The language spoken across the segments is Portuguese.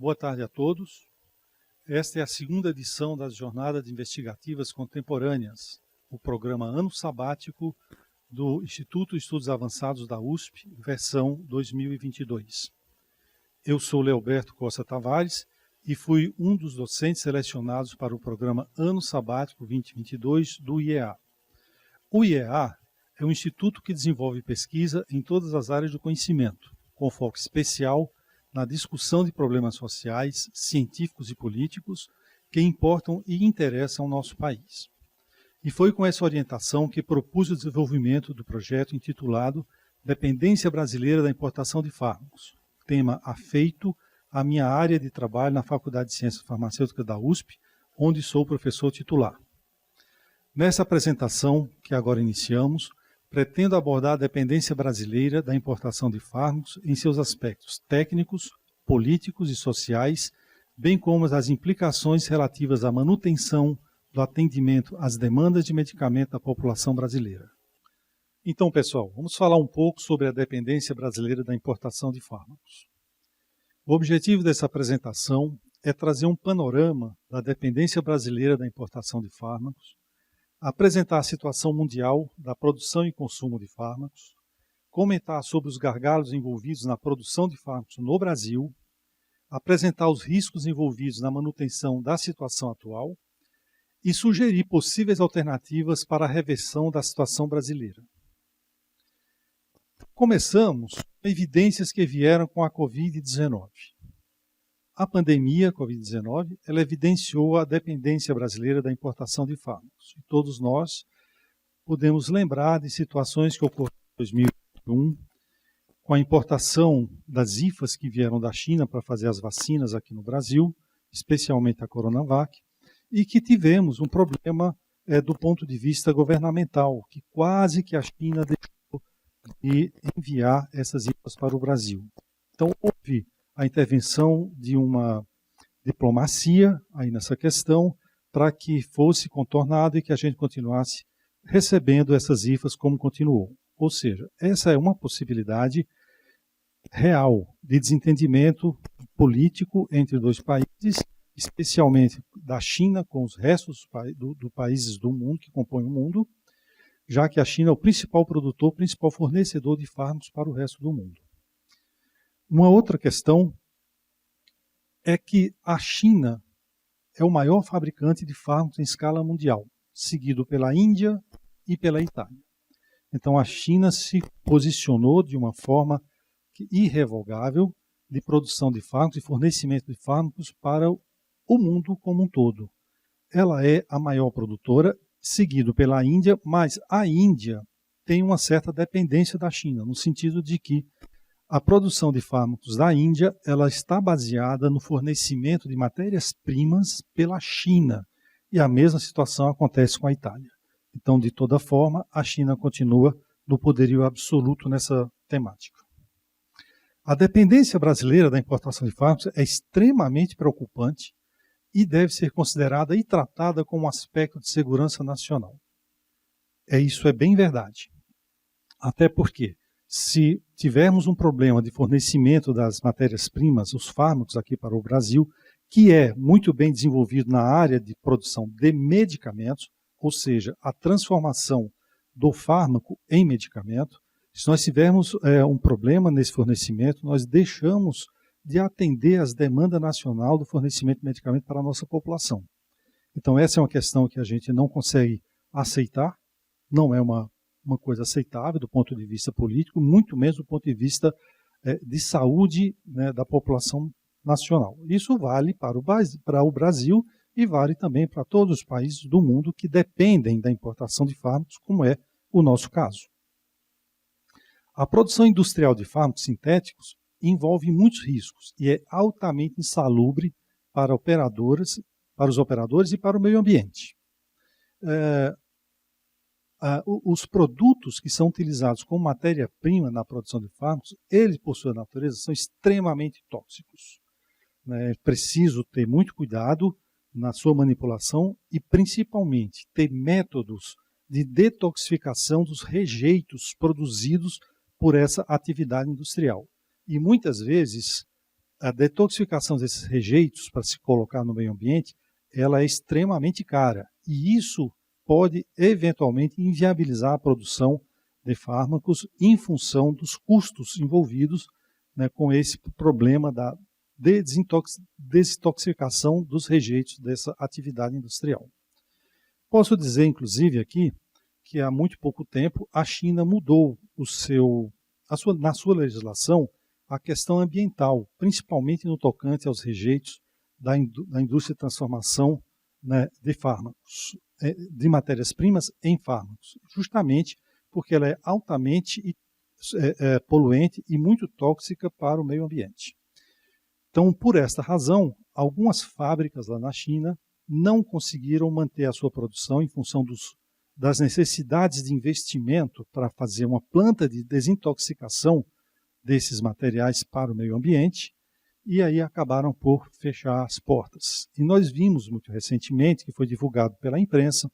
Boa tarde a todos. Esta é a segunda edição das Jornadas Investigativas Contemporâneas, o programa Ano Sabático do Instituto de Estudos Avançados da USP, versão 2022. Eu sou Leoberto Costa Tavares e fui um dos docentes selecionados para o programa Ano Sabático 2022 do IEA. O IEA é um instituto que desenvolve pesquisa em todas as áreas do conhecimento, com foco especial na discussão de problemas sociais, científicos e políticos que importam e interessam ao nosso país. E foi com essa orientação que propus o desenvolvimento do projeto intitulado Dependência Brasileira da Importação de Fármacos, tema afeito à minha área de trabalho na Faculdade de Ciências Farmacêuticas da USP, onde sou professor titular. Nessa apresentação, que agora iniciamos, pretendo abordar a dependência brasileira da importação de fármacos em seus aspectos técnicos, políticos e sociais, bem como as implicações relativas à manutenção do atendimento às demandas de medicamento da população brasileira. Então, pessoal, vamos falar um pouco sobre a dependência brasileira da importação de fármacos. O objetivo dessa apresentação é trazer um panorama da dependência brasileira da importação de fármacos, apresentar a situação mundial da produção e consumo de fármacos, comentar sobre os gargalos envolvidos na produção de fármacos no Brasil, apresentar os riscos envolvidos na manutenção da situação atual e sugerir possíveis alternativas para a reversão da situação brasileira. Começamos com evidências que vieram com a Covid-19. A pandemia Covid-19, ela evidenciou a dependência brasileira da importação de fármacos. E todos nós podemos lembrar de situações que ocorreram em 2021, com a importação das IFAs que vieram da China para fazer as vacinas aqui no Brasil, especialmente a Coronavac, e que tivemos um problema do ponto de vista governamental, que quase que a China deixou de enviar essas IFAs para o Brasil. Então, houve a intervenção de uma diplomacia aí nessa questão para que fosse contornado e que a gente continuasse recebendo essas IFAs como continuou. Ou seja, essa é uma possibilidade real de desentendimento político entre dois países, especialmente da China com os restos dos países do mundo que compõem o mundo, já que a China é o principal produtor, o principal fornecedor de fármacos para o resto do mundo. Uma outra questão é que a China é o maior fabricante de fármacos em escala mundial, seguido pela Índia e pela Itália. Então a China se posicionou de uma forma irrevogável de produção de fármacos e fornecimento de fármacos para o mundo como um todo. Ela é a maior produtora, seguido pela Índia, mas a Índia tem uma certa dependência da China, no sentido de que a produção de fármacos da Índia, ela está baseada no fornecimento de matérias-primas pela China. E a mesma situação acontece com a Itália. Então, de toda forma, a China continua no poderio absoluto nessa temática. A dependência brasileira da importação de fármacos é extremamente preocupante e deve ser considerada e tratada como um aspecto de segurança nacional. Isso é bem verdade. Até porque, se tivermos um problema de fornecimento das matérias-primas, os fármacos aqui para o Brasil, que é muito bem desenvolvido na área de produção de medicamentos, ou seja, a transformação do fármaco em medicamento, se nós tivermos um problema nesse fornecimento, nós deixamos de atender às demandas nacionais do fornecimento de medicamento para a nossa população. Então essa é uma questão que a gente não consegue aceitar, não é uma coisa aceitável do ponto de vista político, muito menos do ponto de vista de saúde, né, da população nacional. Isso vale para o Brasil e vale também para todos os países do mundo que dependem da importação de fármacos, como é o nosso caso. A produção industrial de fármacos sintéticos envolve muitos riscos e é altamente insalubre para os operadores e para o meio ambiente. Os produtos que são utilizados como matéria-prima na produção de fármacos, eles, por sua natureza, são extremamente tóxicos. É preciso ter muito cuidado na sua manipulação e, principalmente, ter métodos de detoxificação dos rejeitos produzidos por essa atividade industrial. E, muitas vezes, a detoxificação desses rejeitos para se colocar no meio ambiente, ela é extremamente cara. E isso pode, eventualmente, inviabilizar a produção de fármacos em função dos custos envolvidos, né, com esse problema da desintoxicação dos rejeitos dessa atividade industrial. Posso dizer, inclusive, aqui, que há muito pouco tempo a China mudou na sua legislação a questão ambiental, principalmente no tocante aos rejeitos da indústria de transformação, né, de fármacos, de matérias-primas em fármacos, justamente porque ela é altamente poluente e muito tóxica para o meio ambiente. Então, por esta razão, algumas fábricas lá na China não conseguiram manter a sua produção em função das necessidades de investimento para fazer uma planta de desintoxicação desses materiais para o meio ambiente, e aí acabaram por fechar as portas. E nós vimos muito recentemente, que foi divulgado pela imprensa,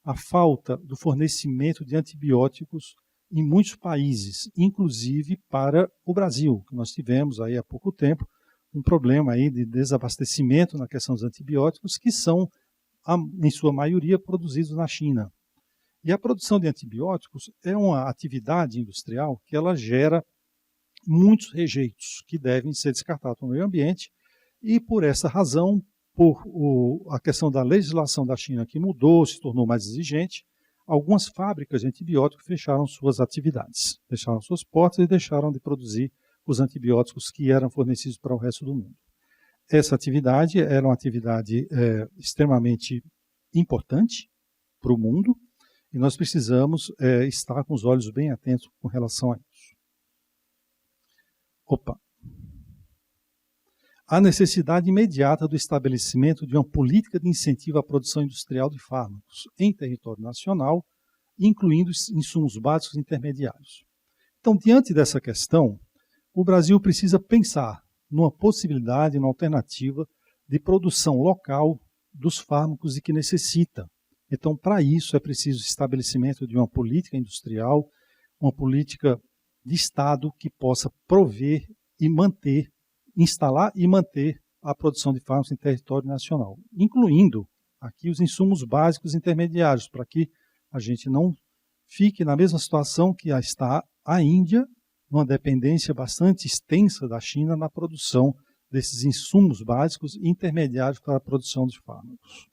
a falta do fornecimento de antibióticos em muitos países, inclusive para o Brasil, que nós tivemos aí há pouco tempo um problema aí de desabastecimento na questão dos antibióticos, que são, em sua maioria, produzidos na China. E a produção de antibióticos é uma atividade industrial que ela gera muitos rejeitos que devem ser descartados no meio ambiente, e por essa razão, a questão da legislação da China que mudou, se tornou mais exigente, algumas fábricas de antibióticos fecharam suas atividades, fecharam suas portas e deixaram de produzir os antibióticos que eram fornecidos para o resto do mundo. Essa atividade era uma atividade extremamente importante para o mundo, e nós precisamos estar com os olhos bem atentos com relação a isso. Há necessidade imediata do estabelecimento de uma política de incentivo à produção industrial de fármacos em território nacional, incluindo insumos básicos e intermediários. Então, diante dessa questão, o Brasil precisa pensar numa possibilidade, numa alternativa de produção local dos fármacos de que necessita. Então, para isso, é preciso o estabelecimento de uma política industrial, uma política de Estado que possa prover e manter, instalar e manter a produção de fármacos em território nacional, incluindo aqui os insumos básicos intermediários, para que a gente não fique na mesma situação que está a Índia, numa dependência bastante extensa da China na produção desses insumos básicos e intermediários para a produção de fármacos.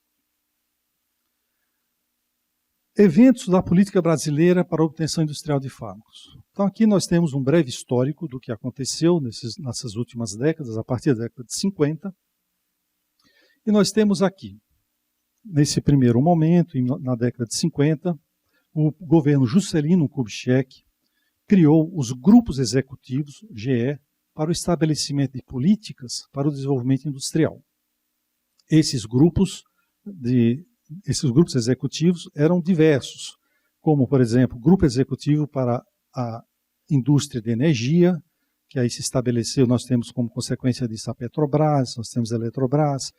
Eventos da política brasileira para a obtenção industrial de fármacos. Então aqui nós temos um breve histórico do que aconteceu nessas últimas décadas, a partir da década de 50. E nós temos aqui, nesse primeiro momento, na década de 50, o governo Juscelino Kubitschek criou os grupos executivos, GE, para o estabelecimento de políticas para o desenvolvimento industrial. Esses grupos executivos eram diversos, como, por exemplo, o Grupo Executivo para a Indústria de Energia, que aí se estabeleceu, nós temos como consequência disso a Petrobras, nós temos a Eletrobras,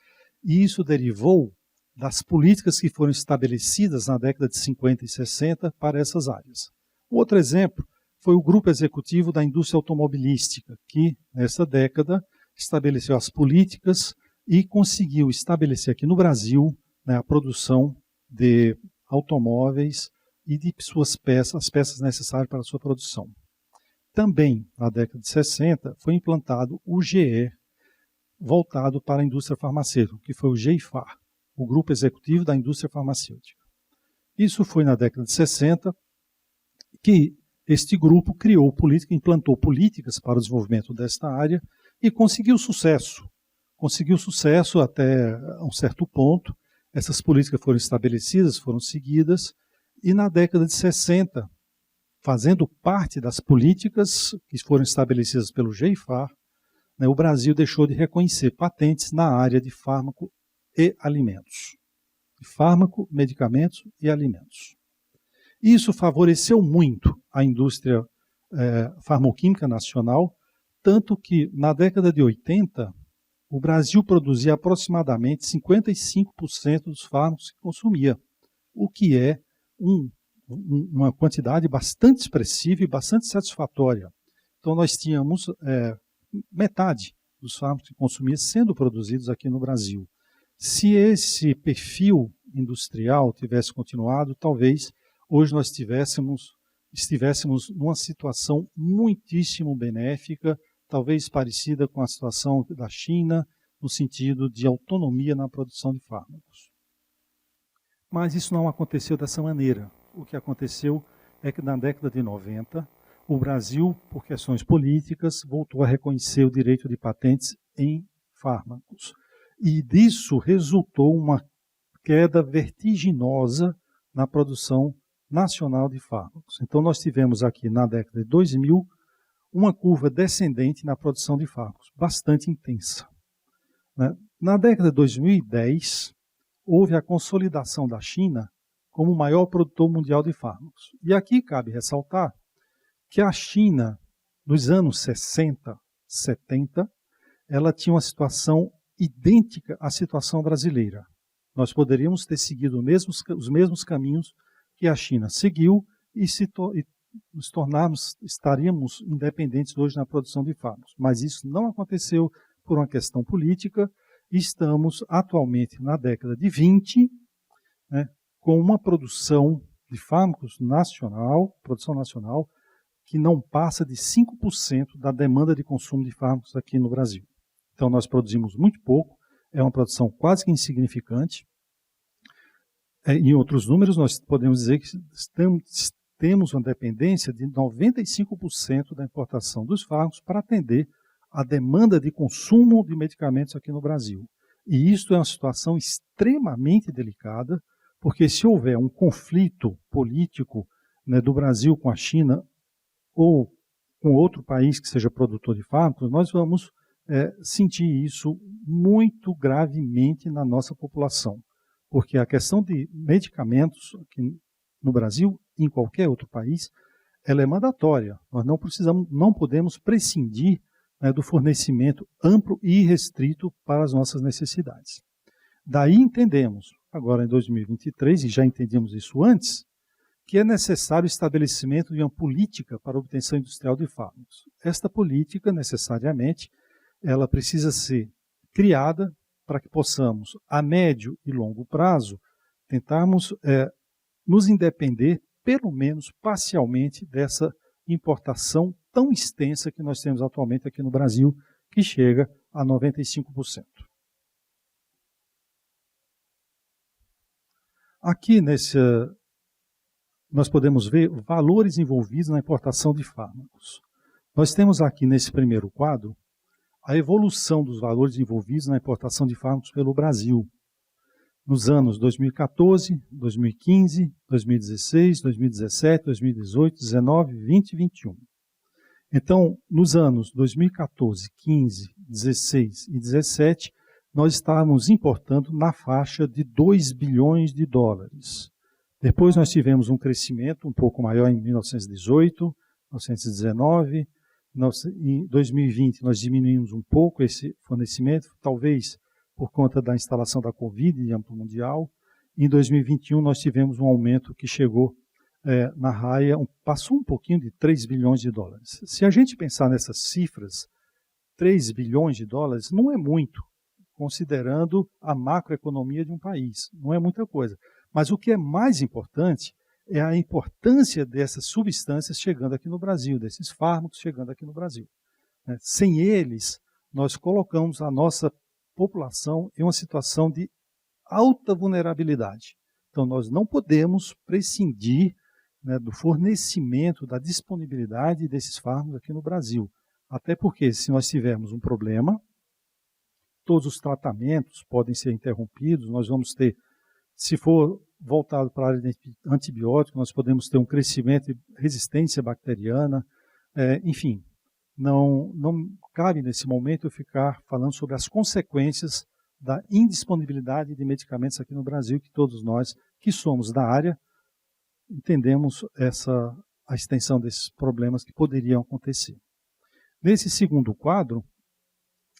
e isso derivou das políticas que foram estabelecidas na década de 50 e 60 para essas áreas. Outro exemplo foi o Grupo Executivo da Indústria Automobilística, que, nessa década, estabeleceu as políticas e conseguiu estabelecer aqui no Brasil, né, a produção de automóveis e de suas peças, as peças necessárias para a sua produção. Também, na década de 60, foi implantado o GE, voltado para a indústria farmacêutica, que foi o GEIFAR, o Grupo Executivo da Indústria Farmacêutica. Isso foi na década de 60 que este grupo criou política, implantou políticas para o desenvolvimento desta área e conseguiu sucesso. Conseguiu sucesso até um certo ponto. Essas políticas foram estabelecidas, foram seguidas, e na década de 60, fazendo parte das políticas que foram estabelecidas pelo GEIFAR, né, o Brasil deixou de reconhecer patentes na área de fármaco e alimentos. Fármaco, medicamentos e alimentos. Isso favoreceu muito a indústria farmacêutica nacional, tanto que na década de 80, o Brasil produzia aproximadamente 55% dos fármacos que consumia, o que é uma quantidade bastante expressiva e bastante satisfatória. Então nós tínhamos metade dos fármacos que consumia sendo produzidos aqui no Brasil. Se esse perfil industrial tivesse continuado, talvez hoje nós estivéssemos numa situação muitíssimo benéfica, talvez parecida com a situação da China, no sentido de autonomia na produção de fármacos. Mas isso não aconteceu dessa maneira. O que aconteceu é que na década de 90, o Brasil, por questões políticas, voltou a reconhecer o direito de patentes em fármacos. E disso resultou uma queda vertiginosa na produção nacional de fármacos. Então nós tivemos aqui na década de 2000 uma curva descendente na produção de fármacos, bastante intensa. Na década de 2010, houve a consolidação da China como o maior produtor mundial de fármacos. E aqui cabe ressaltar que a China, nos anos 60, 70, ela tinha uma situação idêntica à situação brasileira. Nós poderíamos ter seguido os mesmos caminhos que a China seguiu e estaríamos independentes hoje na produção de fármacos. Mas isso não aconteceu por uma questão política. Estamos atualmente na década de 20, com uma produção de fármacos produção nacional, que não passa de 5% da demanda de consumo de fármacos aqui no Brasil. Então nós produzimos muito pouco, é uma produção quase que insignificante. Em outros números, nós podemos dizer que temos uma dependência de 95% da importação dos fármacos para atender a demanda de consumo de medicamentos aqui no Brasil. E isso é uma situação extremamente delicada, porque se houver um conflito político, do Brasil com a China ou com outro país que seja produtor de fármacos, nós vamos sentir isso muito gravemente na nossa população. Porque a questão de medicamentos aqui no Brasil, em qualquer outro país, ela é mandatória. Nós não podemos prescindir do fornecimento amplo e restrito para as nossas necessidades. Daí entendemos, agora em 2023, e já entendemos isso antes, que é necessário o estabelecimento de uma política para a obtenção industrial de fármacos. Esta política, necessariamente, ela precisa ser criada para que possamos, a médio e longo prazo, tentarmos nos independer, pelo menos parcialmente, dessa importação tão extensa que nós temos atualmente aqui no Brasil, que chega a 95%. Aqui nós podemos ver valores envolvidos na importação de fármacos. Nós temos aqui nesse primeiro quadro a evolução dos valores envolvidos na importação de fármacos pelo Brasil, nos anos 2014, 2015, 2016, 2017, 2018, 2019, 2020 e 2021. Então, nos anos 2014, 15, 16 e 17, nós estávamos importando na faixa de 2 bilhões de dólares. Depois nós tivemos um crescimento um pouco maior em 1918, 1919, em 2020 nós diminuímos um pouco esse fornecimento, talvez por conta da instalação da Covid em âmbito mundial. Em 2021 nós tivemos um aumento que chegou na raia, passou um pouquinho de 3 bilhões de dólares. Se a gente pensar nessas cifras, 3 bilhões de dólares não é muito, considerando a macroeconomia de um país, não é muita coisa. Mas o que é mais importante é a importância dessas substâncias chegando aqui no Brasil, desses fármacos chegando aqui no Brasil. Sem eles, nós colocamos a nossa população em uma situação de alta vulnerabilidade. Então, nós não podemos prescindir do fornecimento, da disponibilidade desses fármacos aqui no Brasil. Até porque, se nós tivermos um problema, todos os tratamentos podem ser interrompidos, nós vamos ter, se for voltado para a área de antibióticos, nós podemos ter um crescimento de resistência bacteriana, enfim, não cabe nesse momento eu ficar falando sobre as consequências da indisponibilidade de medicamentos aqui no Brasil, que todos nós que somos da área entendemos a extensão desses problemas que poderiam acontecer. Nesse segundo quadro,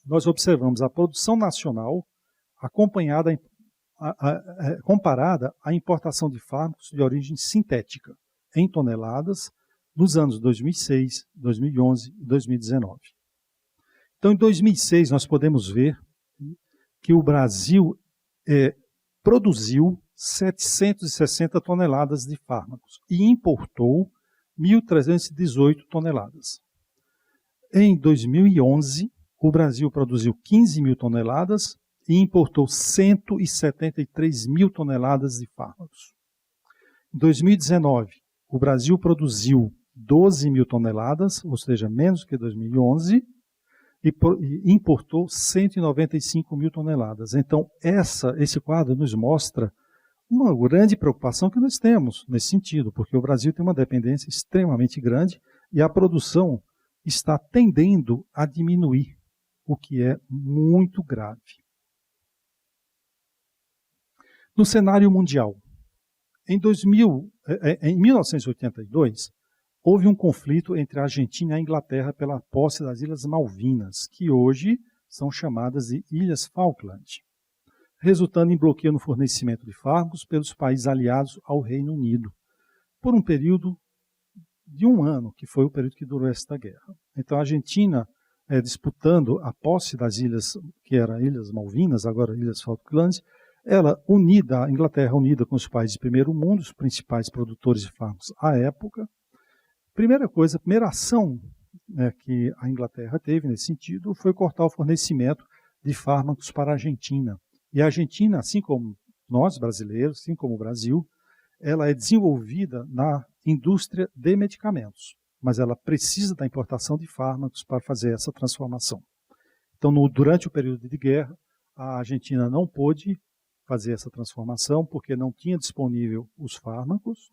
nós observamos a produção nacional comparada à importação de fármacos de origem sintética, em toneladas, nos anos 2006, 2011 e 2019. Então, em 2006, nós podemos ver que o Brasil produziu 760 toneladas de fármacos e importou 1.318 toneladas. Em 2011, o Brasil produziu 15 mil toneladas e importou 173 mil toneladas de fármacos. Em 2019, o Brasil produziu 12 mil toneladas, ou seja, menos que 2011, e importou 195 mil toneladas. Então, esse quadro nos mostra uma grande preocupação que nós temos nesse sentido, porque o Brasil tem uma dependência extremamente grande e a produção está tendendo a diminuir, o que é muito grave. No cenário mundial, em 1982, houve um conflito entre a Argentina e a Inglaterra pela posse das Ilhas Malvinas, que hoje são chamadas de Ilhas Falkland, resultando em bloqueio no fornecimento de fármacos pelos países aliados ao Reino Unido, por um período de 1 ano, que foi o período que durou esta guerra. Então, a Argentina, disputando a posse das ilhas, que eram Ilhas Malvinas, agora Ilhas Falkland, ela unida, a Inglaterra unida com os países de primeiro mundo, os principais produtores de fármacos à época. Primeira coisa, a primeira ação que a Inglaterra teve nesse sentido foi cortar o fornecimento de fármacos para a Argentina. E a Argentina, assim como nós brasileiros, assim como o Brasil, ela é desenvolvida na indústria de medicamentos, mas ela precisa da importação de fármacos para fazer essa transformação. Então, durante o período de guerra, a Argentina não pôde fazer essa transformação porque não tinha disponível os fármacos,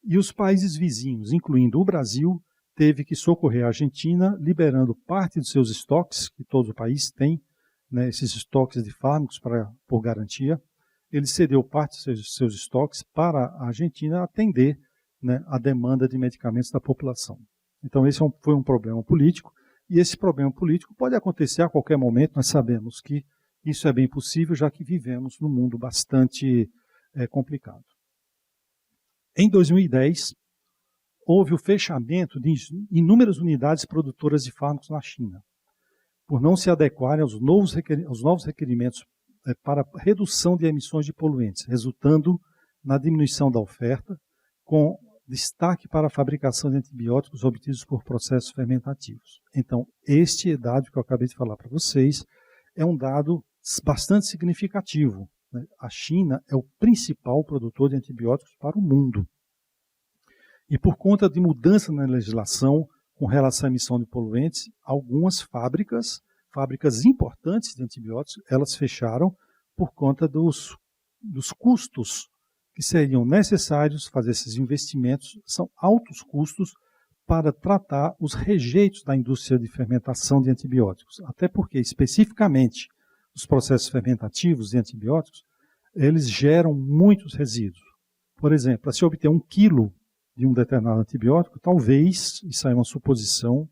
e os países vizinhos, incluindo o Brasil, teve que socorrer a Argentina, liberando parte dos seus estoques, que todo o país tem, né, esses estoques de fármacos por garantia. Ele cedeu parte dos seus estoques para a Argentina atender, né, a demanda de medicamentos da população. Então, esse foi um problema político, e esse problema político pode acontecer a qualquer momento. Nós sabemos que isso é bem possível, já que vivemos num mundo bastante complicado. Em 2010, houve o fechamento de inúmeras unidades produtoras de fármacos na China, por não se adequarem aos novos requerimentos para redução de emissões de poluentes, resultando na diminuição da oferta, com destaque para a fabricação de antibióticos obtidos por processos fermentativos. Então, este dado que eu acabei de falar para vocês é um dado bastante significativo. A China é o principal produtor de antibióticos para o mundo. E por conta de mudança na legislação com relação à emissão de poluentes, algumas fábricas importantes de antibióticos, elas fecharam por conta dos custos que seriam necessários fazer esses investimentos. São altos custos para tratar os rejeitos da indústria de fermentação de antibióticos. Até porque, especificamente, os processos fermentativos de antibióticos, eles geram muitos resíduos. Por exemplo, para se obter 1 quilo de um determinado antibiótico, talvez, isso é uma suposição,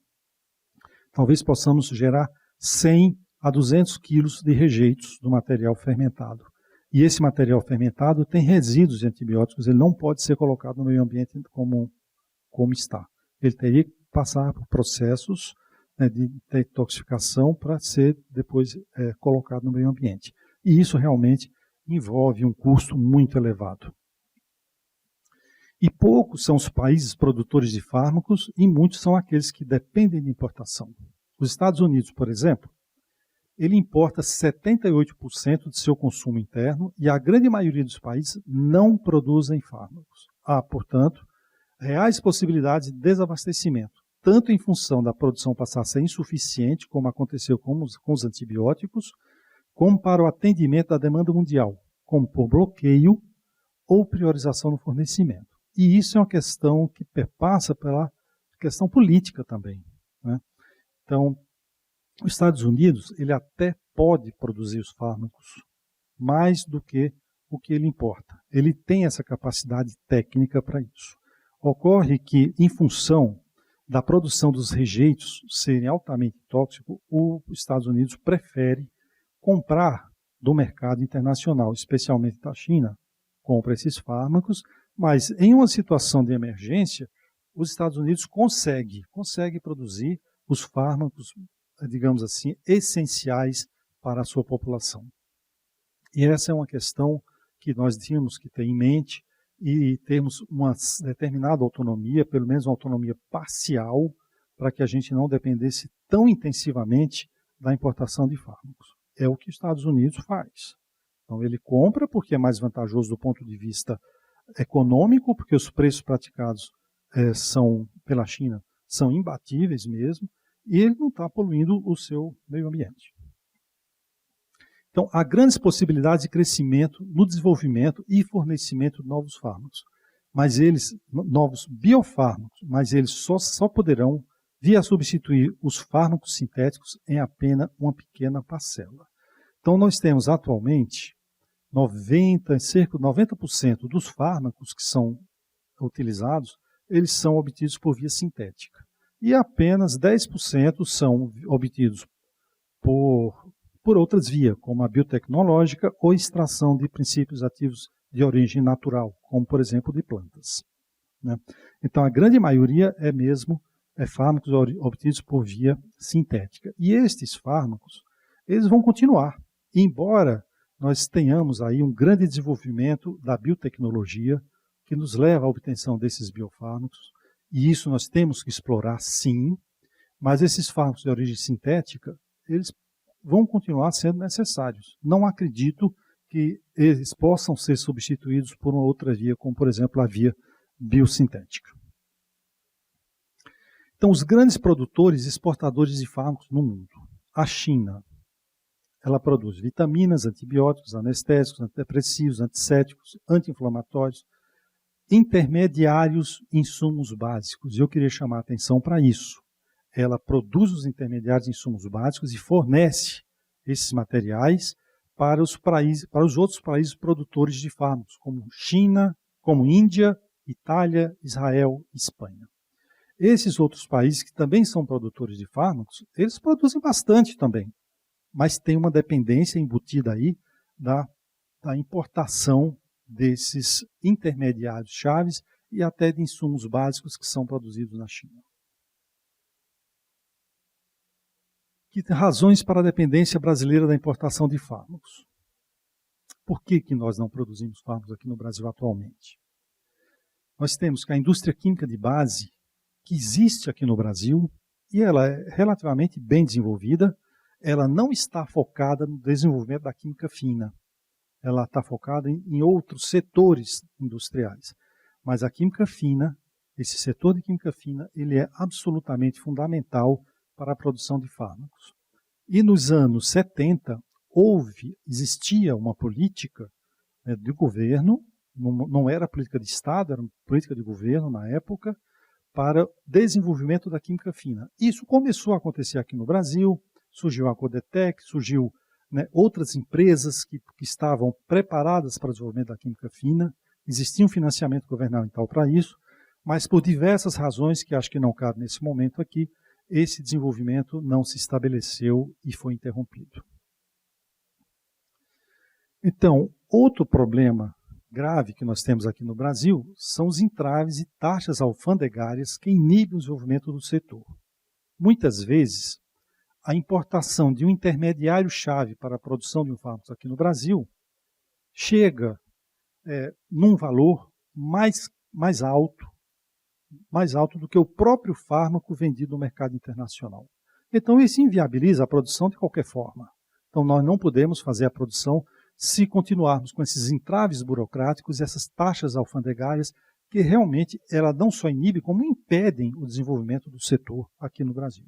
talvez possamos gerar 100 a 200 quilos de rejeitos do material fermentado. E esse material fermentado tem resíduos de antibióticos, ele não pode ser colocado no meio ambiente como está. Ele teria que passar por processos, né, de detoxificação para ser depois colocado no meio ambiente. E isso realmente envolve um custo muito elevado. E poucos são os países produtores de fármacos e muitos são aqueles que dependem de importação. Os Estados Unidos, por exemplo, ele importa 78% de seu consumo interno e a grande maioria dos países não produzem fármacos. Há, portanto, reais possibilidades de desabastecimento, tanto em função da produção passar a ser insuficiente, como aconteceu com os antibióticos, como para o atendimento da demanda mundial, como por bloqueio ou priorização no fornecimento. E isso é uma questão que perpassa pela questão política também, né? Então, os Estados Unidos, ele até pode produzir os fármacos mais do que o que ele importa. Ele tem essa capacidade técnica para isso. Ocorre que, em função da produção dos rejeitos serem altamente tóxicos, os Estados Unidos prefere comprar do mercado internacional, especialmente da China, compra esses fármacos, mas em uma situação de emergência, os Estados Unidos consegue produzir os fármacos digamos assim, essenciais para a sua população. E essa é uma questão que nós tínhamos que ter em mente e termos uma determinada autonomia, pelo menos uma autonomia parcial, para que a gente não dependesse tão intensivamente da importação de fármacos. É o que os Estados Unidos faz. Então ele compra porque é mais vantajoso do ponto de vista econômico, porque os preços praticados pela China são imbatíveis mesmo, e ele não está poluindo o seu meio ambiente. Então, há grandes possibilidades de crescimento no desenvolvimento e fornecimento de novos fármacos, novos biofármacos, mas eles só poderão vir a substituir os fármacos sintéticos em apenas uma pequena parcela. Então, nós temos atualmente cerca de 90% dos fármacos que são utilizados, eles são obtidos por via sintética. E apenas 10% são obtidos por outras vias, como a biotecnológica ou extração de princípios ativos de origem natural, como, por exemplo, de plantas. Né? Então, a grande maioria é mesmo fármacos obtidos por via sintética. E estes fármacos, eles vão continuar, embora nós tenhamos aí um grande desenvolvimento da biotecnologia que nos leva à obtenção desses biofármacos, e isso nós temos que explorar sim, mas esses fármacos de origem sintética, eles vão continuar sendo necessários. Não acredito que eles possam ser substituídos por uma outra via, como por exemplo a via biosintética. Então, os grandes produtores e exportadores de fármacos no mundo. A China, ela produz vitaminas, antibióticos, anestésicos, antidepressivos, antissépticos, anti-inflamatórios, intermediários, insumos básicos. E eu queria chamar a atenção para isso. Ela produz os intermediários e insumos básicos e fornece esses materiais para os outros países produtores de fármacos, como China, como Índia, Itália, Israel e Espanha. Esses outros países que também são produtores de fármacos, eles produzem bastante também, mas tem uma dependência embutida aí da importação desses intermediários chaves e até de insumos básicos que são produzidos na China. Que tem razões para a dependência brasileira da importação de fármacos. Por que nós não produzimos fármacos aqui no Brasil atualmente? Nós temos que a indústria química de base, que existe aqui no Brasil, e ela é relativamente bem desenvolvida, ela não está focada no desenvolvimento da química fina. Ela está focada em outros setores industriais. Mas a química fina, esse setor de química fina, ele é absolutamente fundamental para a produção de fármacos. E nos anos 70, existia uma política de governo, não era política de Estado, era uma política de governo na época, para desenvolvimento da química fina. Isso começou a acontecer aqui no Brasil, surgiu a Codetec, surgiu outras empresas que estavam preparadas para o desenvolvimento da química fina, existia um financiamento governamental para isso, mas por diversas razões que acho que não cabe nesse momento aqui, esse desenvolvimento não se estabeleceu e foi interrompido. Então, outro problema grave que nós temos aqui no Brasil são os entraves e taxas alfandegárias que inibem o desenvolvimento do setor. Muitas vezes, a importação de um intermediário-chave para a produção de um fármaco aqui no Brasil chega num valor mais alto do que o próprio fármaco vendido no mercado internacional. Então, isso inviabiliza a produção de qualquer forma. Então, nós não podemos fazer a produção se continuarmos com esses entraves burocráticos e essas taxas alfandegárias que realmente ela não só inibe, como impedem o desenvolvimento do setor aqui no Brasil.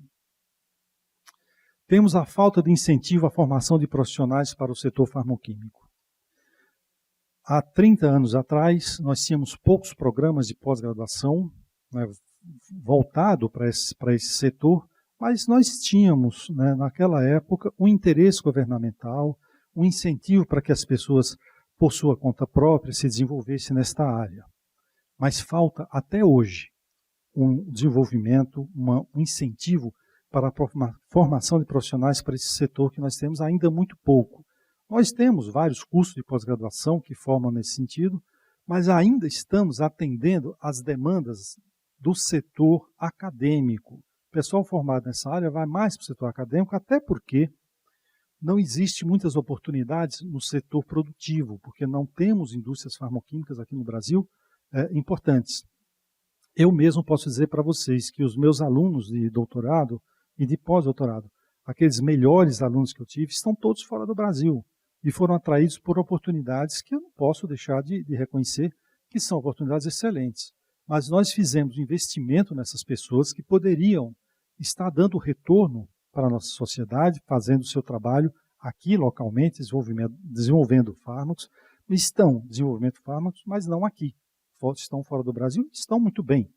Temos a falta de incentivo à formação de profissionais para o setor farmacêutico. Há 30 anos atrás, nós tínhamos poucos programas de pós-graduação voltado para esse setor, mas nós tínhamos, naquela época, um interesse governamental, um incentivo para que as pessoas, por sua conta própria, se desenvolvessem nesta área. Mas falta, até hoje, um desenvolvimento, um incentivo para a formação de profissionais para esse setor que nós temos ainda muito pouco. Nós temos vários cursos de pós-graduação que formam nesse sentido, mas ainda estamos atendendo às demandas do setor acadêmico pessoal formado nessa área vai mais para o setor acadêmico, até porque não existe muitas oportunidades no setor produtivo, porque não temos indústrias farmacêuticas aqui no Brasil importantes. Eu mesmo posso dizer para vocês que os meus alunos de doutorado e de pós-doutorado, aqueles melhores alunos que eu tive, estão todos fora do Brasil e foram atraídos por oportunidades que eu não posso deixar de reconhecer que são oportunidades excelentes. Mas nós fizemos um investimento nessas pessoas que poderiam estar dando retorno para a nossa sociedade, fazendo o seu trabalho aqui localmente, desenvolvendo fármacos, estão desenvolvendo fármacos, mas não aqui. Estão fora do Brasil, estão muito bem.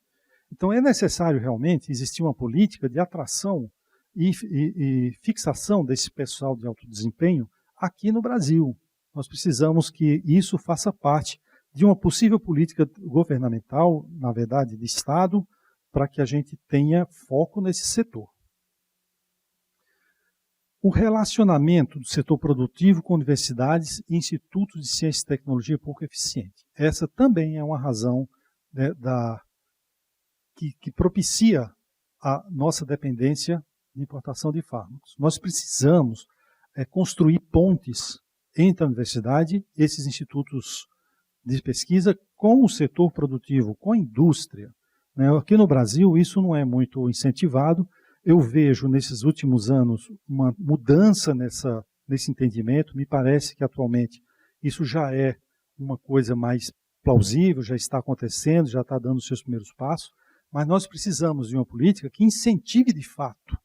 Então é necessário realmente existir uma política de atração e fixação desse pessoal de alto desempenho aqui no Brasil. Nós precisamos que isso faça parte de uma possível política governamental, na verdade, de Estado, para que a gente tenha foco nesse setor. O relacionamento do setor produtivo com universidades e institutos de ciência e tecnologia é pouco eficiente. Essa também é uma razão que propicia a nossa dependência de importação de fármacos. Nós precisamos construir pontes entre a universidade, esses institutos de pesquisa, com o setor produtivo, com a indústria. Aqui no Brasil isso não é muito incentivado. Eu vejo nesses últimos anos uma mudança nesse entendimento. Me parece que atualmente isso já é uma coisa mais plausível, já está acontecendo, já está dando os seus primeiros passos, mas nós precisamos de uma política que incentive de fato,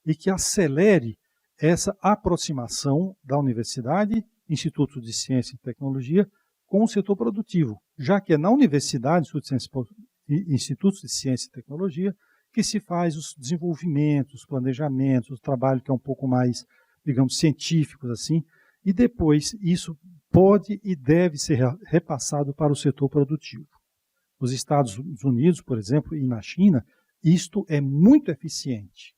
e que acelere essa aproximação da universidade, institutos de ciência e tecnologia, com o setor produtivo, já que é na universidade, institutos de ciência e tecnologia, que se faz os desenvolvimentos, os planejamentos, o trabalho que é um pouco mais, digamos, científico, assim, e depois isso pode e deve ser repassado para o setor produtivo. Nos Estados Unidos, por exemplo, e na China, isto é muito eficiente.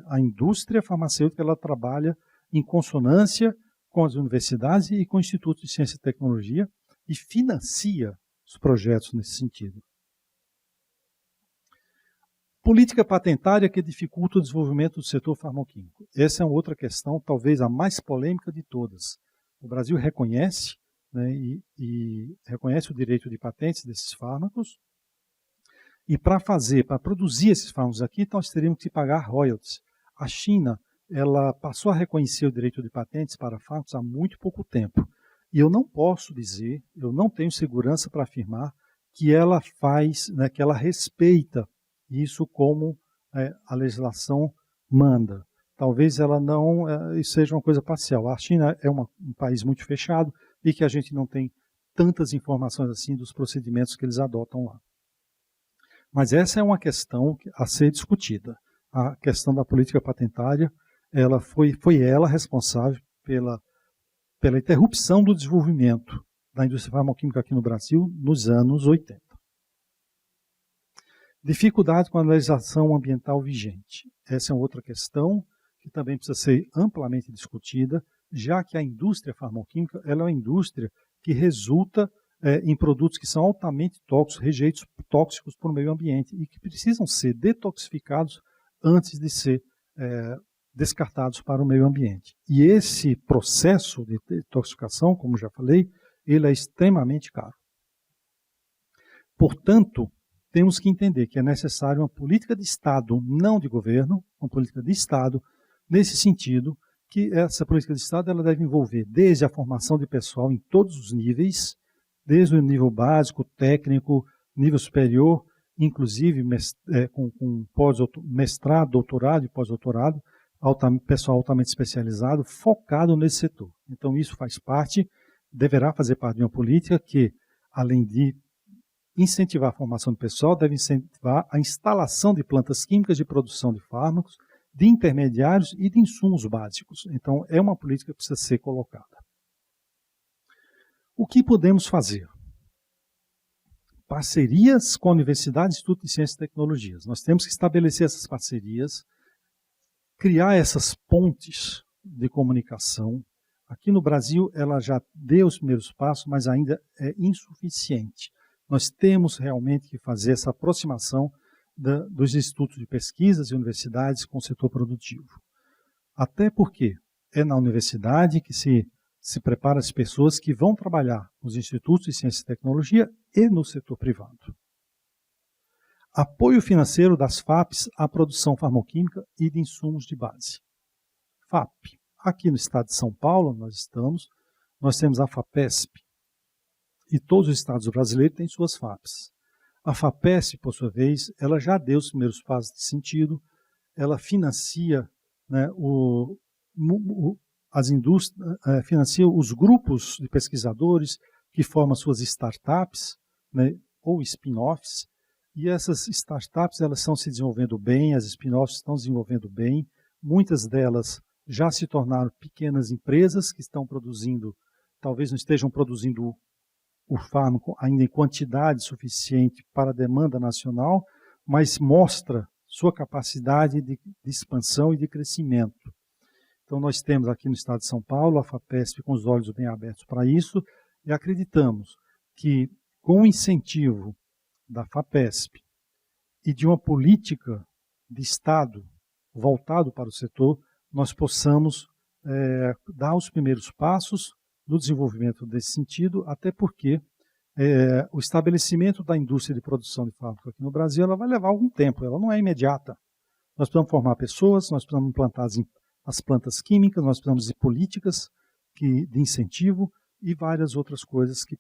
A indústria farmacêutica ela trabalha em consonância com as universidades e com institutos de ciência e tecnologia e financia os projetos nesse sentido. Política patentária que dificulta o desenvolvimento do setor farmacêutico. Essa é uma outra questão, talvez a mais polêmica de todas. O Brasil reconhece, e reconhece o direito de patentes desses fármacos, e para produzir esses fármacos aqui, nós teríamos que pagar royalties. A China, ela passou a reconhecer o direito de patentes para fármacos há muito pouco tempo. E eu não posso dizer, eu não tenho segurança para afirmar que ela faz, que ela respeita isso como a legislação manda. Talvez ela não seja uma coisa parcial. A China é um país muito fechado e que a gente não tem tantas informações assim dos procedimentos que eles adotam lá. Mas essa é uma questão a ser discutida. A questão da política patentária, ela foi ela responsável pela interrupção do desenvolvimento da indústria farmacêutica aqui no Brasil nos anos 80. Dificuldade com a legislação ambiental vigente. Essa é outra questão que também precisa ser amplamente discutida, já que a indústria farmacêutica ela é uma indústria que resulta em produtos que são altamente tóxicos, rejeitos tóxicos para o meio ambiente e que precisam ser detoxificados antes de ser descartados para o meio ambiente. E esse processo de detoxificação, como já falei, ele é extremamente caro. Portanto, temos que entender que é necessário uma política de Estado, não de governo, uma política de Estado, nesse sentido que essa política de Estado ela deve envolver desde a formação de pessoal em todos os níveis, desde o nível básico, técnico, nível superior, inclusive com mestrado, doutorado e pós-doutorado, pessoal altamente especializado, focado nesse setor. Então isso faz parte, deverá fazer parte de uma política que, além de incentivar a formação do pessoal, deve incentivar a instalação de plantas químicas de produção de fármacos, de intermediários e de insumos básicos. Então, é uma política que precisa ser colocada. O que podemos fazer? Parcerias com a Universidade e Instituto de Ciências e Tecnologias. Nós temos que estabelecer essas parcerias, criar essas pontes de comunicação. Aqui no Brasil, ela já deu os primeiros passos, mas ainda é insuficiente. Nós temos realmente que fazer essa aproximação dos institutos de pesquisas e universidades com o setor produtivo. Até porque é na universidade que se prepara as pessoas que vão trabalhar nos institutos de ciência e tecnologia e no setor privado. Apoio financeiro das FAPs à produção farmacêutica e de insumos de base. FAP. Aqui no estado de São Paulo, nós temos a FAPESP. E todos os estados brasileiros têm suas FAPs. A FAPESP, por sua vez, ela já deu os primeiros passos de sentido, ela financia, né, as indústrias, financia os grupos de pesquisadores que formam suas startups, né, ou spin-offs, e essas startups elas estão se desenvolvendo bem, as spin-offs estão se desenvolvendo bem, muitas delas já se tornaram pequenas empresas que estão produzindo, talvez não estejam produzindo o fármaco ainda em quantidade suficiente para a demanda nacional, mas mostra sua capacidade de expansão e de crescimento. Então nós temos aqui no estado de São Paulo a FAPESP com os olhos bem abertos para isso e acreditamos que com o incentivo da FAPESP e de uma política de Estado voltado para o setor, nós possamos dar os primeiros passos no desenvolvimento desse sentido, até porque o estabelecimento da indústria de produção de fármacos aqui no Brasil ela vai levar algum tempo, ela não é imediata. Nós precisamos formar pessoas, nós precisamos implantar as plantas químicas, nós precisamos de políticas de incentivo e várias outras coisas que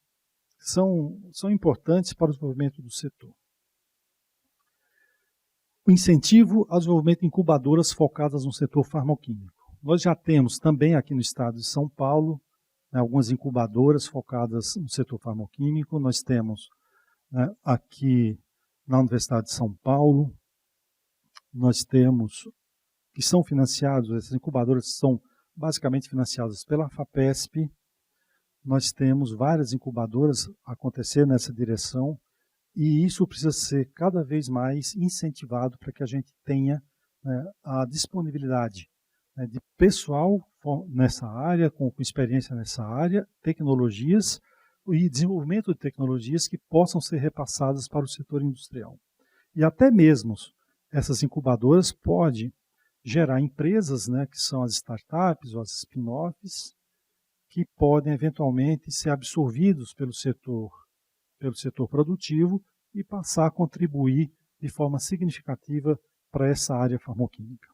são importantes para o desenvolvimento do setor. O incentivo ao desenvolvimento de incubadoras focadas no setor farmacêutico. Nós já temos também aqui no estado de São Paulo, né, algumas incubadoras focadas no setor farmacêutico. Nós temos, né, aqui na Universidade de São Paulo, nós temos que são financiados, essas incubadoras são basicamente financiadas pela FAPESP. Nós temos várias incubadoras acontecendo nessa direção e isso precisa ser cada vez mais incentivado para que a gente tenha, né, a disponibilidade, né, de pessoal nessa área, com experiência nessa área, tecnologias e desenvolvimento de tecnologias que possam ser repassadas para o setor industrial. E até mesmo essas incubadoras podem gerar empresas, né, que são as startups ou as spin-offs, que podem eventualmente ser absorvidos pelo setor produtivo e passar a contribuir de forma significativa para essa área farmacêutica.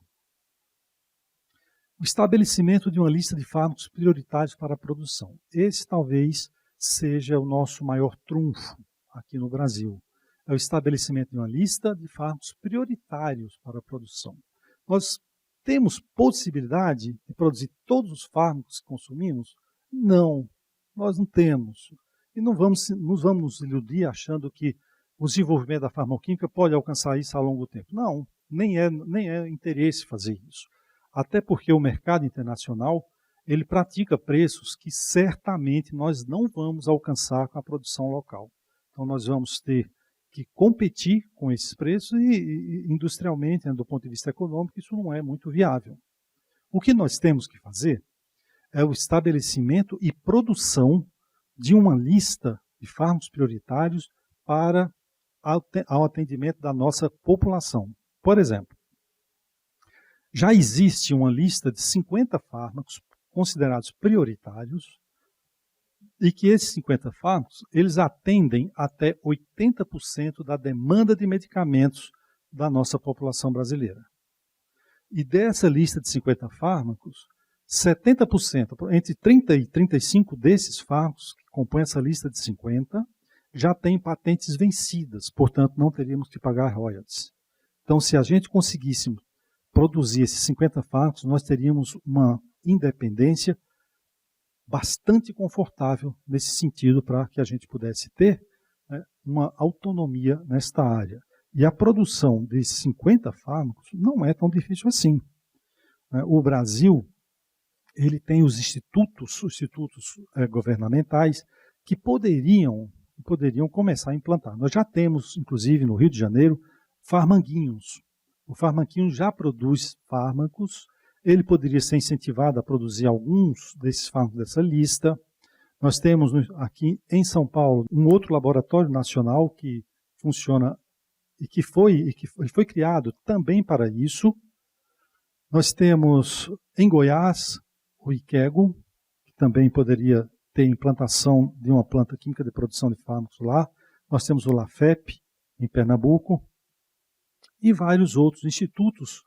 O estabelecimento de uma lista de fármacos prioritários para a produção. Esse talvez seja o nosso maior trunfo aqui no Brasil. É o estabelecimento de uma lista de fármacos prioritários para a produção. Nós temos possibilidade de produzir todos os fármacos que consumimos? Não, nós não temos. E não vamos nos iludir achando que o desenvolvimento da farmacêutica pode alcançar isso a longo tempo. Não, nem é interesse fazer isso. Até porque o mercado internacional, ele pratica preços que certamente nós não vamos alcançar com a produção local. Então nós vamos ter que competir com esses preços e industrialmente, né, do ponto de vista econômico, isso não é muito viável. O que nós temos que fazer é o estabelecimento e produção de uma lista de fármacos prioritários para ao atendimento da nossa população. Por exemplo, já existe uma lista de 50 fármacos considerados prioritários e que esses 50 fármacos, eles atendem até 80% da demanda de medicamentos da nossa população brasileira. E dessa lista de 50 fármacos, 70%, entre 30 e 35 desses fármacos que compõem essa lista de 50, já têm patentes vencidas, portanto não teríamos que pagar royalties. Então, se a gente conseguisse produzir esses 50 fármacos, nós teríamos uma independência bastante confortável nesse sentido para que a gente pudesse ter, né, uma autonomia nesta área. E a produção desses 50 fármacos não é tão difícil assim. O Brasil, ele tem os institutos governamentais que poderiam começar a implantar. Nós já temos, inclusive, no Rio de Janeiro, Farmanguinhos. O Farmanguinhos já produz fármacos, ele poderia ser incentivado a produzir alguns desses fármacos dessa lista. Nós temos aqui em São Paulo um outro laboratório nacional que funciona que foi criado também para isso. Nós temos em Goiás o IQEGO, que também poderia ter implantação de uma planta química de produção de fármacos lá. Nós temos o LAFEP, em Pernambuco, e vários outros institutos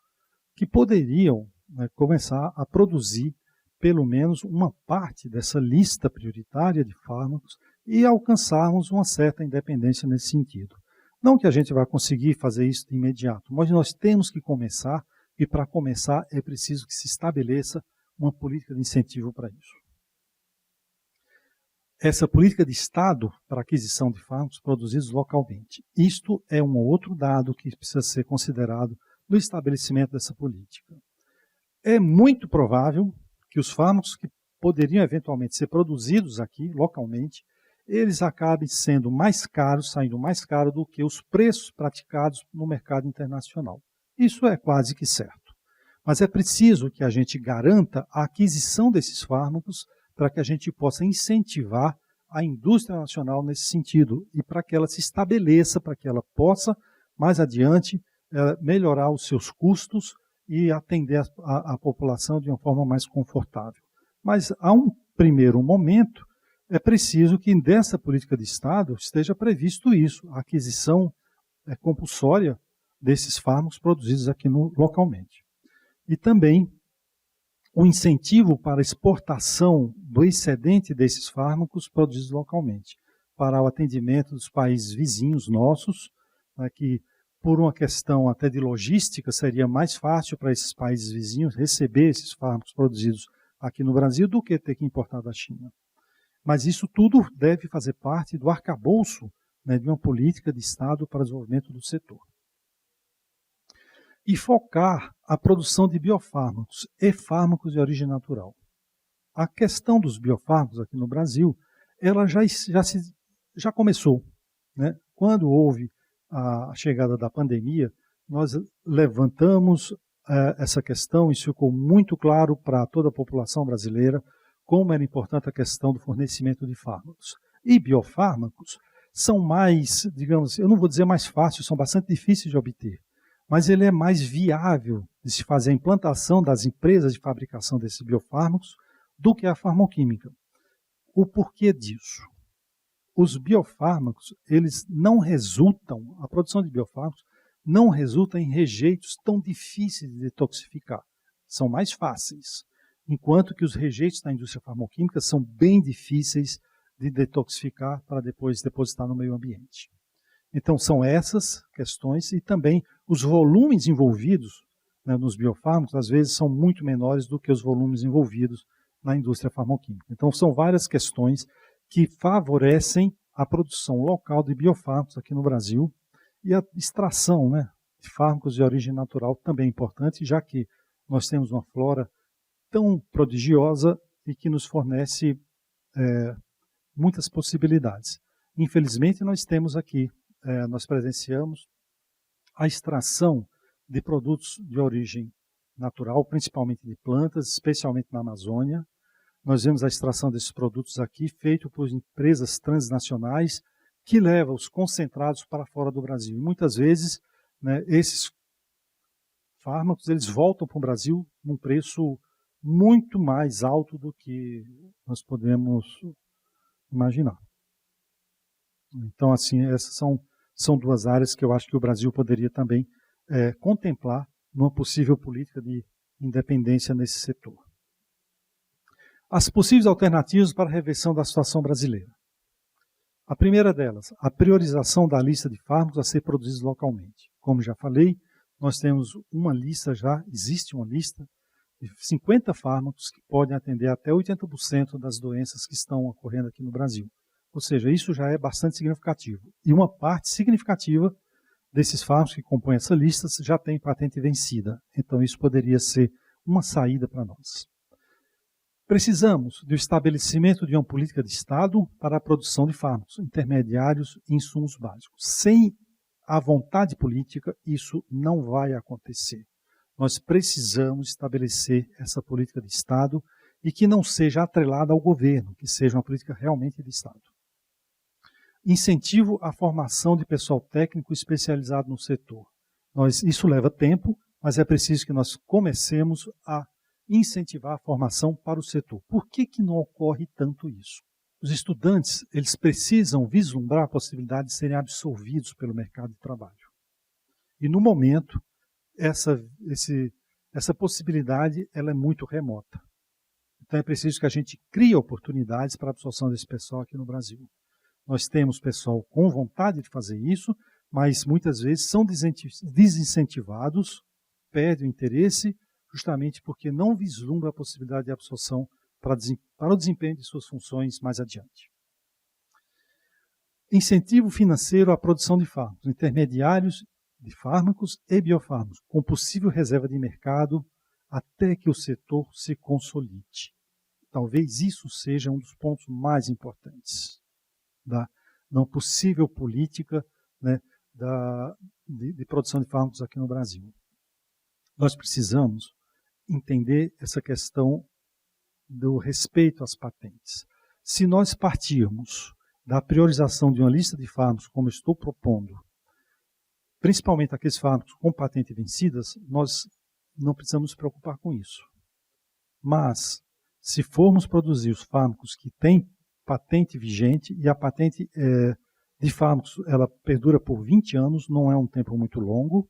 que poderiam, né, começar a produzir pelo menos uma parte dessa lista prioritária de fármacos e alcançarmos uma certa independência nesse sentido. Não que a gente vai conseguir fazer isso de imediato, mas nós temos que começar, e para começar é preciso que se estabeleça uma política de incentivo para isso. Essa política de Estado para aquisição de fármacos produzidos localmente. Isto é um outro dado que precisa ser considerado no estabelecimento dessa política. É muito provável que os fármacos que poderiam eventualmente ser produzidos aqui, localmente, eles acabem sendo mais caros, saindo mais caros do que os preços praticados no mercado internacional. Isso é quase que certo. Mas é preciso que a gente garanta a aquisição desses fármacos para que a gente possa incentivar a indústria nacional nesse sentido e para que ela se estabeleça, para que ela possa, mais adiante, melhorar os seus custos e atender a população de uma forma mais confortável. Mas, a um primeiro momento, é preciso que dessa política de Estado esteja previsto isso, a aquisição compulsória desses fármacos produzidos aqui localmente. E também o incentivo para a exportação do excedente desses fármacos produzidos localmente, para o atendimento dos países vizinhos nossos, né, que por uma questão até de logística seria mais fácil para esses países vizinhos receber esses fármacos produzidos aqui no Brasil do que ter que importar da China. Mas isso tudo deve fazer parte do arcabouço, né, de uma política de Estado para o desenvolvimento do setor. E focar a produção de biofármacos e fármacos de origem natural. A questão dos biofármacos aqui no Brasil, ela já começou, né? Quando houve a chegada da pandemia, nós levantamos essa questão, isso ficou muito claro para toda a população brasileira, como era importante a questão do fornecimento de fármacos. E biofármacos são mais, digamos, eu não vou dizer mais fáceis, são bastante difíceis de obter, mas ele é mais viável de se fazer a implantação das empresas de fabricação desses biofármacos do que a farmacêutica. O porquê disso? Os biofármacos, eles não resultam, a produção de biofármacos não resulta em rejeitos tão difíceis de detoxificar. São mais fáceis, enquanto que os rejeitos da indústria farmacêutica são bem difíceis de detoxificar para depois depositar no meio ambiente. Então, são essas questões e também os volumes envolvidos, né, nos biofármacos, às vezes, são muito menores do que os volumes envolvidos na indústria farmacêutica. Então, são várias questões que favorecem a produção local de biofármacos aqui no Brasil e a extração, né, de fármacos de origem natural também é importante, já que nós temos uma flora tão prodigiosa e que nos fornece muitas possibilidades. Infelizmente, nós temos aqui, nós presenciamos a extração de produtos de origem natural, principalmente de plantas, especialmente na Amazônia. Nós vemos a extração desses produtos aqui, feito por empresas transnacionais, que levam os concentrados para fora do Brasil. E muitas vezes, né, esses fármacos eles voltam para o Brasil num preço muito mais alto do que nós podemos imaginar. Então, assim, essas são duas áreas que eu acho que o Brasil poderia também contemplar numa possível política de independência nesse setor. As possíveis alternativas para a reversão da situação brasileira. A primeira delas, a priorização da lista de fármacos a ser produzidos localmente. Como já falei, nós temos uma lista já, existe uma lista de 50 fármacos que podem atender até 80% das doenças que estão ocorrendo aqui no Brasil. Ou seja, isso já é bastante significativo. E uma parte significativa desses fármacos que compõem essa lista já tem patente vencida. Então isso poderia ser uma saída para nós. Precisamos do estabelecimento de uma política de Estado para a produção de fármacos, intermediários e insumos básicos. Sem a vontade política, isso não vai acontecer. Nós precisamos estabelecer essa política de Estado e que não seja atrelada ao governo, que seja uma política realmente de Estado. Incentivo à formação de pessoal técnico especializado no setor. Isso leva tempo, mas é preciso que nós comecemos a incentivar a formação para o setor. Por que não ocorre tanto isso? Os estudantes, eles precisam vislumbrar a possibilidade de serem absorvidos pelo mercado de trabalho. E no momento, essa possibilidade ela é muito remota. Então é preciso que a gente crie oportunidades para a absorção desse pessoal aqui no Brasil. Nós temos pessoal com vontade de fazer isso, mas muitas vezes são desincentivados, perdem o interesse, justamente porque não vislumbra a possibilidade de absorção para o desempenho de suas funções mais adiante. Incentivo financeiro à produção de fármacos, intermediários de fármacos e biofármacos, com possível reserva de mercado até que o setor se consolide. Talvez isso seja um dos pontos mais importantes da não possível política, né, de produção de fármacos aqui no Brasil. Nós precisamos entender essa questão do respeito às patentes. Se nós partirmos da priorização de uma lista de fármacos, como eu estou propondo, principalmente aqueles fármacos com patente vencidas, nós não precisamos nos preocupar com isso. Mas, se formos produzir os fármacos que têm patente vigente, e a patente de fármacos ela perdura por 20 anos, não é um tempo muito longo,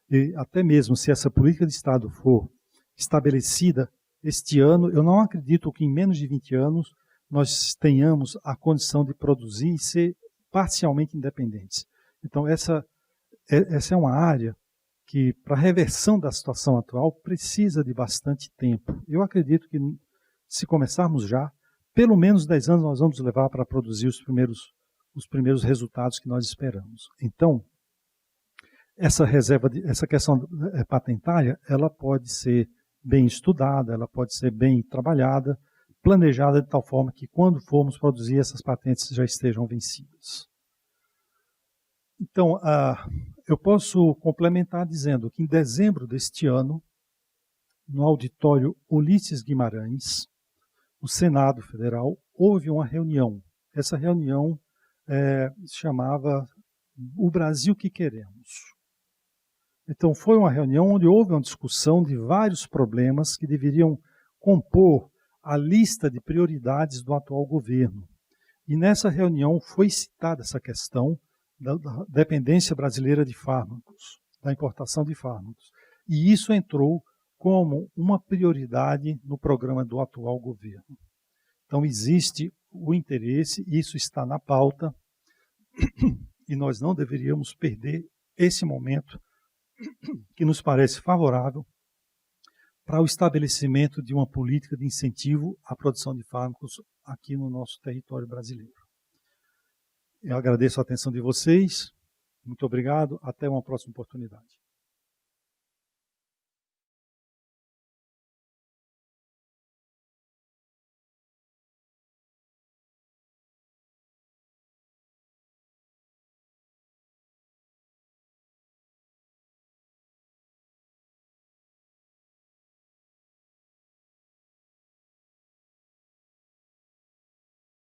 e até mesmo se essa política de Estado for estabelecida este ano, eu não acredito que em menos de 20 anos nós tenhamos a condição de produzir e ser parcialmente independentes. Então essa é uma área que, para a reversão da situação atual, precisa de bastante tempo. Eu acredito que, se começarmos já, pelo menos 10 anos nós vamos levar para produzir os primeiros resultados que nós esperamos. Então, essa questão patentária, ela pode ser bem estudada, ela pode ser bem trabalhada, planejada de tal forma que, quando formos produzir, essas patentes já estejam vencidas. Então, eu posso complementar dizendo que em dezembro deste ano, no auditório Ulisses Guimarães, no Senado Federal, houve uma reunião. Essa reunião se chamava O Brasil que Queremos. Então, foi uma reunião onde houve uma discussão de vários problemas que deveriam compor a lista de prioridades do atual governo. E nessa reunião foi citada essa questão da dependência brasileira de fármacos, da importação de fármacos. E isso entrou como uma prioridade no programa do atual governo. Então existe o interesse, isso está na pauta, e nós não deveríamos perder esse momento que nos parece favorável para o estabelecimento de uma política de incentivo à produção de fármacos aqui no nosso território brasileiro. Eu agradeço a atenção de vocês, muito obrigado, até uma próxima oportunidade.